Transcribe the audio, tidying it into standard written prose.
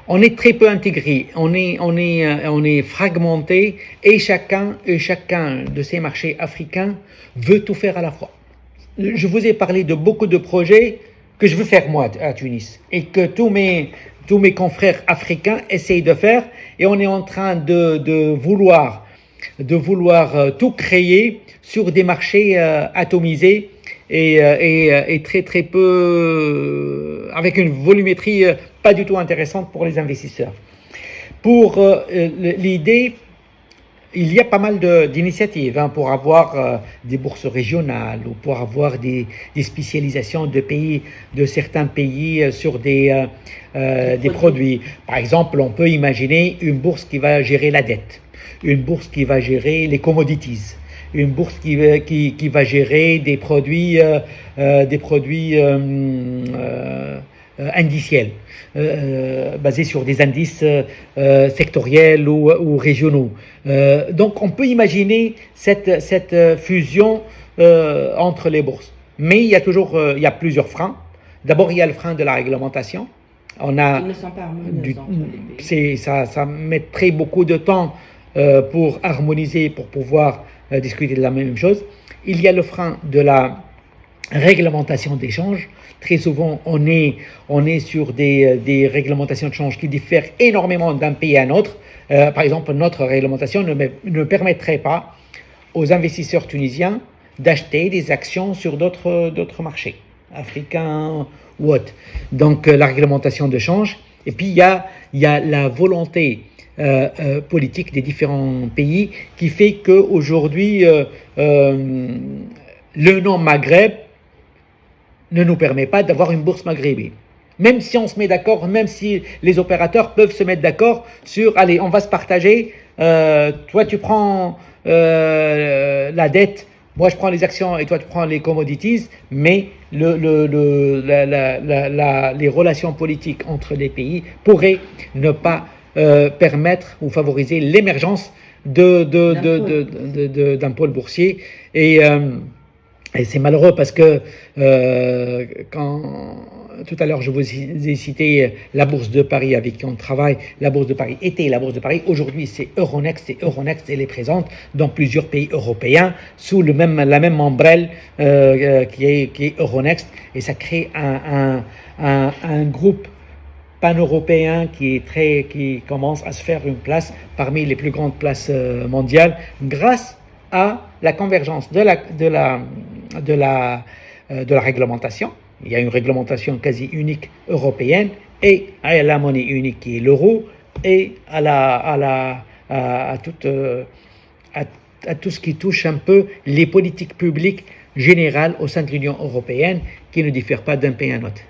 on est très peu intégré, on est fragmenté et chacun de ces marchés africains veut tout faire à la fois. Je vous ai parlé de beaucoup de projets que je veux faire moi à Tunis et que tous mes confrères africains essayent de faire, et on est en train de vouloir tout créer sur des marchés atomisés et très très peu avec une volumétrie pas du tout intéressante pour les investisseurs. Pour l'idée, il y a pas mal d'initiatives pour avoir des bourses régionales ou pour avoir des spécialisations de certains pays sur des produits. Par exemple, on peut imaginer une bourse qui va gérer la dette, une bourse qui va gérer les commodities, une bourse qui va gérer des produits indiciels, basés sur des indices sectoriels ou régionaux. Donc on peut imaginer cette fusion entre les bourses. Mais il y a plusieurs freins. D'abord, il y a le frein de la réglementation. Ils ne sont pas harmonieux entre les pays. Ça mettrait beaucoup de temps pour harmoniser, pour pouvoir discuter de la même chose. Il y a le frein de la réglementation d'échange. Très souvent, on est sur des réglementations de change qui diffèrent énormément d'un pays à un autre. Par exemple, notre réglementation ne permettrait pas aux investisseurs tunisiens d'acheter des actions sur d'autres marchés, africains ou autres. Donc, la réglementation de change. Et puis, il y a la volonté politique des différents pays qui fait qu'aujourd'hui, le nom Maghreb ne nous permet pas d'avoir une bourse maghrébine. Même si on se met d'accord, même si les opérateurs peuvent se mettre d'accord sur, allez, on va se partager, toi tu prends la dette, moi je prends les actions et toi tu prends les commodities, mais les relations politiques entre les pays pourraient ne pas permettre ou favoriser l'émergence d'un pôle boursier. Et c'est malheureux parce que quand tout à l'heure je vous ai cité la Bourse de Paris avec qui on travaille, la Bourse de Paris était la Bourse de Paris, aujourd'hui c'est Euronext, elle est présente dans plusieurs pays européens sous la même ombrelle qui est Euronext, et ça crée un groupe pan-européen qui commence à se faire une place parmi les plus grandes places mondiales grâce à la convergence de la réglementation. Il y a une réglementation quasi unique européenne et à la monnaie unique qui est l'euro, et à tout ce qui touche un peu les politiques publiques générales au sein de l'Union européenne qui ne diffèrent pas d'un pays à un autre.